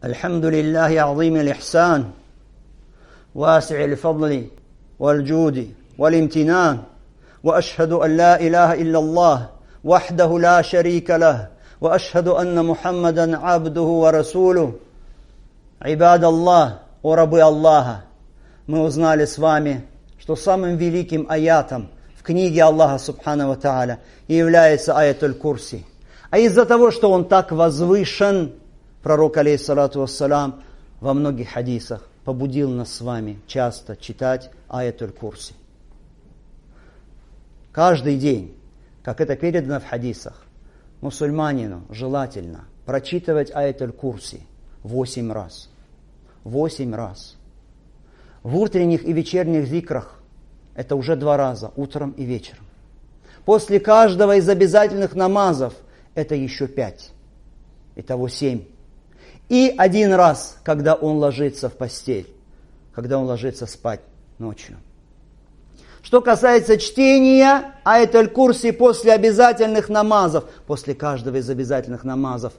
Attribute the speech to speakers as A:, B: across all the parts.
A: الحمد لله عظيم الإحسان واسع الفضل والجود والامتنان وأشهد أن لا إله إلا الله وحده لا شريك له وأشهد أن محمدا عبده ورسوله. عباد الله, о рабы Аллаха, мы узнали с вами, что самым великим аятом в книге Аллаха Субхану ва Тааля является аят аль-Курси. А из-за того, что он так возвышен, пророк, алейхиссалату вассалам, во многих хадисах побудил нас с вами часто читать аят аль-Курси. Каждый день, как это передано в хадисах, мусульманину желательно прочитывать аят аль-Курси 8 раз. 8 раз. В утренних и вечерних зикрах это уже 2 раза, утром и вечером. После каждого из обязательных намазов это еще 5. Итого 7. И 1 раз, когда он ложится в постель, когда он ложится спать ночью. Что касается чтения аят аль-Курси после обязательных намазов, после каждого из обязательных намазов,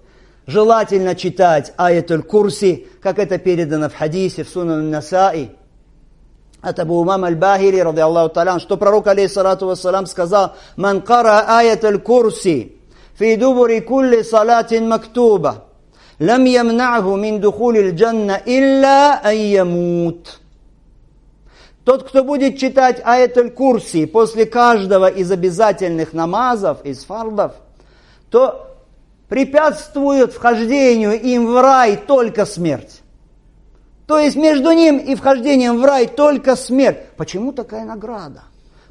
A: желательно читать аят аль-Курси, как это передано в хадисе в Сунан Насаи от Абу Умама аль-Бахили, ради Аллаху та'аля, что пророк, алейхиссалату вассалам, сказал: «Ман кара аят аль-Курси фи дубури кулли салатин мактуба, лам ямнa'ху мин духулил джанна илля ан ямут». Тот, кто будет читать аят аль-Курси после каждого из обязательных намазов, из фардов, то препятствует вхождению им в рай только смерть. То есть между ним и вхождением в рай только смерть. Почему такая награда?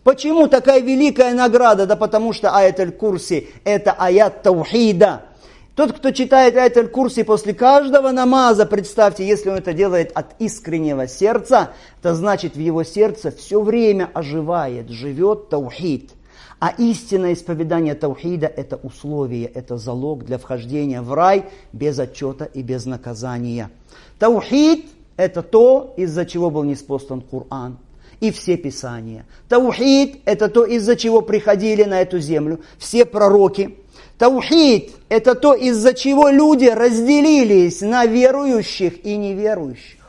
A: Почему такая великая награда? Да потому что аят аль-Курси – это аят таухида. Тот, кто читает аят аль-Курси после каждого намаза, представьте, если он это делает от искреннего сердца, это значит, в его сердце все время оживает, живет таухид. А истинное исповедание таухида – это условие, это залог для вхождения в рай без отчета и без наказания. Таухид – это то, из-за чего был ниспослан Коран и все писания. Таухид – это то, из-за чего приходили на эту землю все пророки. Таухид – это то, из-за чего люди разделились на верующих и неверующих.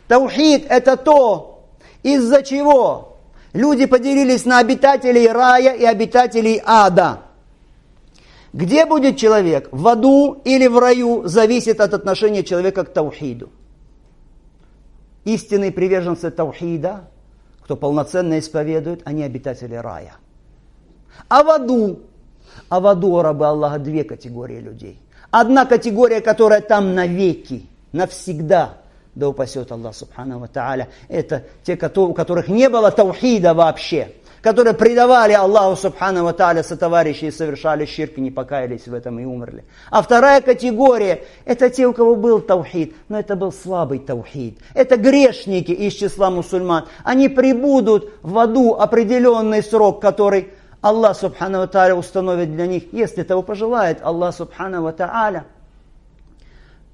A: Таухид – это то, из-за чего люди поделились на обитателей рая и обитателей ада. Где будет человек, в аду или в раю, зависит от отношения человека к таухиду. Истинные приверженцы таухида, кто полноценно исповедует, они обитатели рая. А в аду, рабы Аллаха, 2 категории людей. Одна категория, которая там навеки, навсегда, да упасет Аллах Субхану ва Тааля, это те, у которых не было таухида вообще, которые предавали Аллаху Субхану ва Тааля сотоварищи и совершали ширк, и не покаялись в этом и умерли. А вторая категория, это те, у кого был таухид, но это был слабый таухид. Это грешники из числа мусульман. Они прибудут в аду определенный срок, который Аллах Субхану ва Тааля установит для них, если того пожелает Аллах Субхану ва Тааля.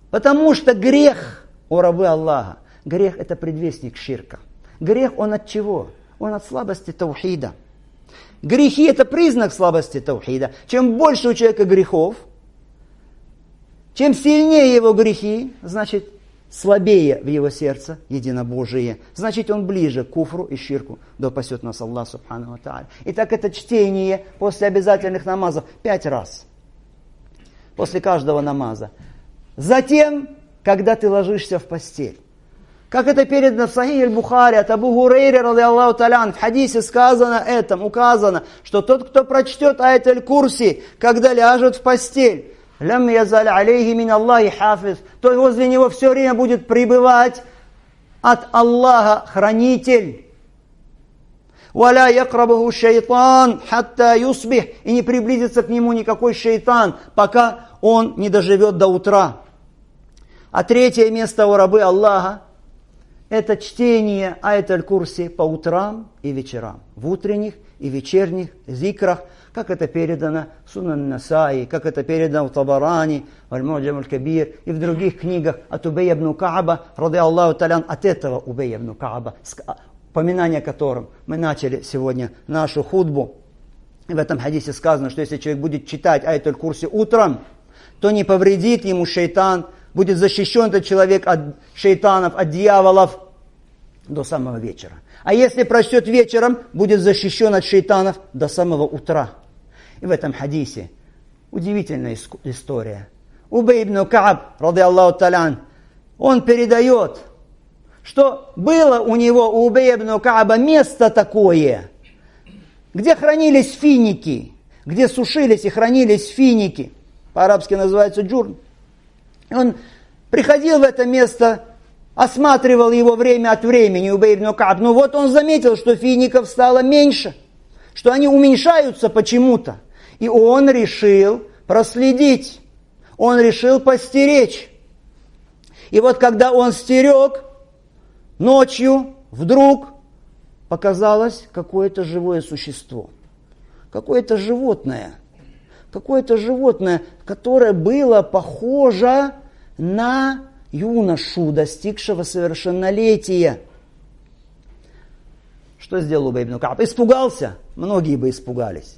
A: Потому что грех, о рабы Аллаха, грех – это предвестник ширка. Грех, он от чего? Он от слабости таухида. Грехи – это признак слабости таухида. Чем больше у человека грехов, чем сильнее его грехи, значит, слабее в его сердце единобожие. Значит, он ближе к куфру и ширку. Да упасет нас Аллах Субхану ва Тааля. Итак, это чтение после обязательных намазов 5 раз. После каждого намаза. Затем, когда ты ложишься в постель. Как это передано в Сахих аль-Бухари от Абу Хурейри, ради Аллаху та'аля, в хадисе сказано указано, что тот, кто прочтет аят аль-Курси, когда ляжет в постель, лям язаль алейхи мин Аллахи хафиз, то возле него все время будет пребывать от Аллаха хранитель. Валя якрабаху шайтан хатта юсбих, и не приблизится к нему никакой шайтан, пока он не доживет до утра. А 3 место у рабы Аллаха – это чтение аят аль-Курси по утрам и вечерам, в утренних и вечерних зикрах, как это передано в Сунан Насаи, как это передано в Табарани, в Аль-Му'джам аль-Кабир и в других книгах от Убейя ибн Кааба, ради Аллаху та'аля, от этого Убейя ибн Кааба, упоминание которым мы начали сегодня нашу хутбу. И в этом хадисе сказано, что если человек будет читать аят аль-Курси утром, то не повредит ему шайтан будет защищен этот человек от шейтанов, от дьяволов до самого вечера. А если прочтет вечером, будет защищен от шейтанов до самого утра. И в этом хадисе удивительная история. Убей ибн Кааб, ради Аллаху та'аля, он передает, что было у него, у Убея ибн Кааба, место такое, где хранились финики, где сушились и хранились финики. По-арабски называется джурн. Он приходил в это место, осматривал его время от времени, Убей ибн Кааб. Но вот он заметил, что фиников стало меньше, что они уменьшаются почему-то. И он решил проследить, он решил постеречь. И вот когда он стерег, ночью вдруг показалось какое-то живое существо. Какое-то животное, которое было похоже на юношу, достигшего совершеннолетия. Что сделал Убей ибн Кааб? Испугался? Многие бы испугались.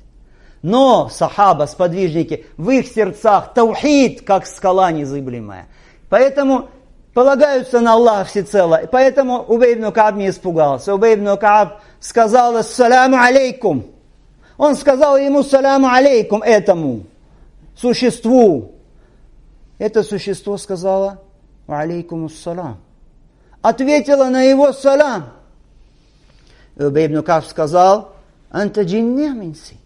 A: Но сахаба, сподвижники, в их сердцах таухид, как скала незыблемая. Поэтому полагаются на Аллаха всецело. Поэтому Убей ибн Кааб не испугался. Убей ибн Кааб сказал «Ассаляму алейкум». Он сказал ему «Саляму алейкум» этому существу. Это существо сказало «Ва алейкум ассалям». Ответило на его салам. Убей ибн Кааб сказал «Анта джинни минси».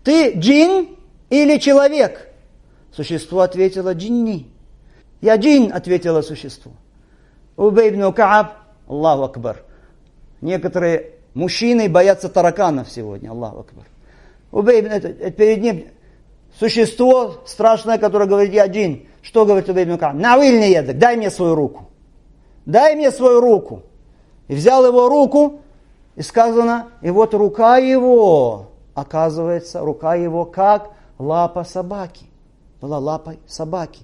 A: Ты джин или человек? Существо ответило «Джинни». «Я джин», ответило существо. Убей ибн Кааб, Аллаху акбар. Некоторые мужчины боятся тараканов сегодня, Аллаху акбар. Убей ибн, перед ним существо страшное, которое говорит «Я джин». Что говорит Убей ибн Кааб? «Навильный язык, дай мне свою руку». Дай мне свою руку. И взял его руку, и сказано, и вот рука его, оказывается, рука его как лапа собаки. Была лапой собаки.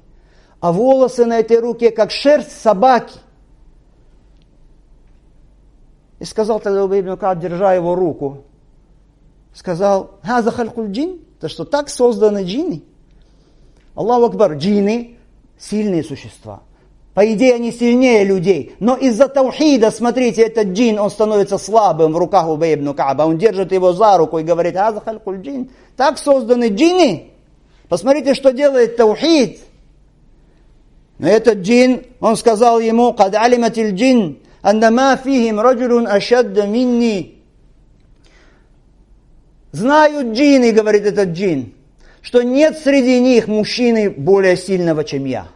A: А волосы на этой руке как шерсть собаки. И сказал тогда Убей ибн Кааб, держа его руку, сказал, «Хаза халькуль джин». Это что, так созданы джинны? Аллаху акбар, джинны сильные существа. По идее, они сильнее людей. Но из-за таухида, смотрите, этот джин, он становится слабым в руках Убей ибн Кааба. Он держит его за руку и говорит, «Хаза халькуль джин». Так созданы джинны. Посмотрите, что делает таухид. Но этот джин, он сказал ему, «Кад алиматил джин, аннама фихим раджулун ашадда минни». Знают джинны, говорит этот джин, что нет среди них мужчины более сильного, чем я.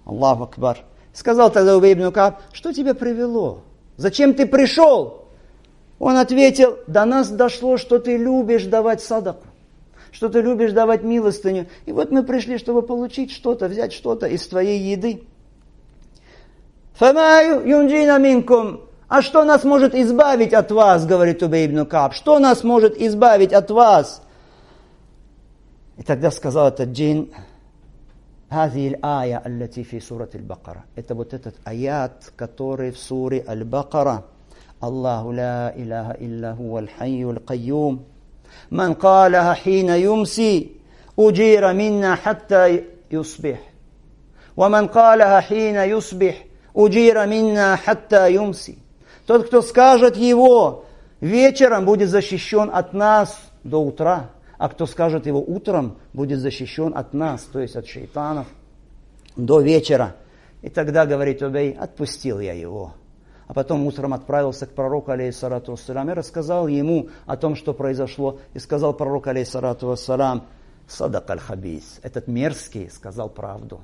A: Аллаху акбар. Сказал тогда Убей ибн Кааб, что тебя привело? Зачем ты пришел? Он ответил, до нас дошло, что ты любишь давать садаку, что ты любишь давать милостыню. И вот мы пришли, чтобы получить что-то, взять что-то из твоей еды. «Фамаю юнджина минкум». А что нас может избавить от вас, говорит Убей ибн Кааб. Что нас может избавить от вас? И тогда сказал этот джин, «Хазиль ая, аллати фи сурат аль-Бакара». Это вот этот аят, который в суре аль-Бакара. «Аллаху ла илляха илля хуа аль-хайю аль-кайюм. Ман калаха хина юмси, уджира минна хатта юсбих. Ва ман калаха хина юсбих, уджира минна хатта юмси». Тот, кто скажет его вечером, будет защищен от нас до утра. А кто скажет его утром, будет защищен от нас, то есть от шейтанов, до вечера. И тогда, говорит Убей, отпустил я его. А потом утром отправился к пророку, алейхиссалату вассалям, и рассказал ему о том, что произошло. И сказал пророк, алейхиссалату вассалям, «Садак аль-хабис». Этот мерзкий сказал правду.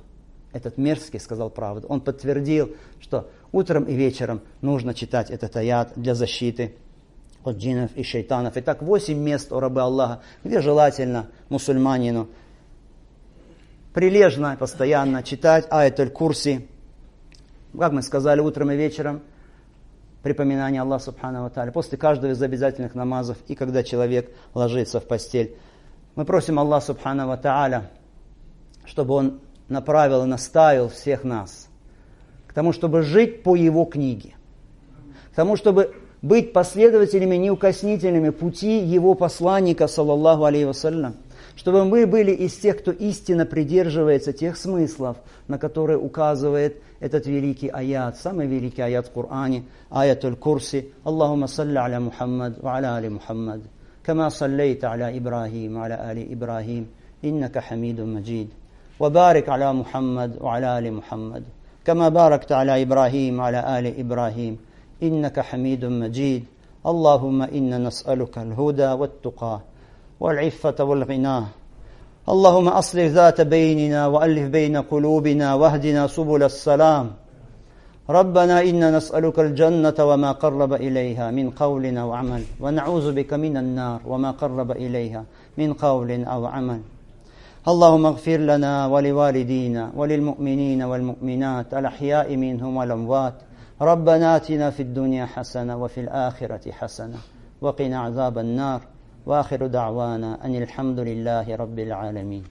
A: Этот мерзкий сказал правду. Он подтвердил, что утром и вечером нужно читать этот аят для защиты от джиннов и шейтанов. Итак, 8 мест у рабы Аллаха, где желательно мусульманину прилежно, постоянно читать аят аль-Курси. Как мы сказали, утром и вечером припоминание Аллаха Субхану ва Тааля, после каждого из обязательных намазов и когда человек ложится в постель. Мы просим Аллаха Субхану ва Тааля, чтобы Он направил и наставил всех нас к тому, чтобы жить по Его книге, к тому, чтобы быть последователями, неукоснительными пути Его посланника, саллаллаху алейхи вассалям, чтобы мы были из тех, кто истинно придерживается тех смыслов, на которые указывает этот великий аят, самый великий аят в Коране, аятуль Курси. Аллахумма салли аля Мухаммад ва аля али Мухаммад, кама саллейта аля Ибрахим ва аля али Ибрахим, иннака хамидун маджид. وبارك على محمد وعلى آل محمد كما باركت على إبراهيم وعلى آل إبراهيم إنك حميد مجيد. اللهم إنا نسألك الهدى والتقى والعفة والغنى. اللهم أصلح ذات بيننا وألف بين قلوبنا واهدنا سبل السلام. ربنا إنا نسألك الجنة وما قرب إليها من قول أو عمل ونعوذ بك من النار وما قرب إليها من قول أو عمل. اللهم اغفر لنا ولوالدينا وللمؤمنين والمؤمنات الأحياء منهم والأموات. ربنا آتنا في الدنيا حسنة وفي الآخرة حسنة وقنا عذاب النار. وآخر دعوانا أن الحمد لله رب العالمين.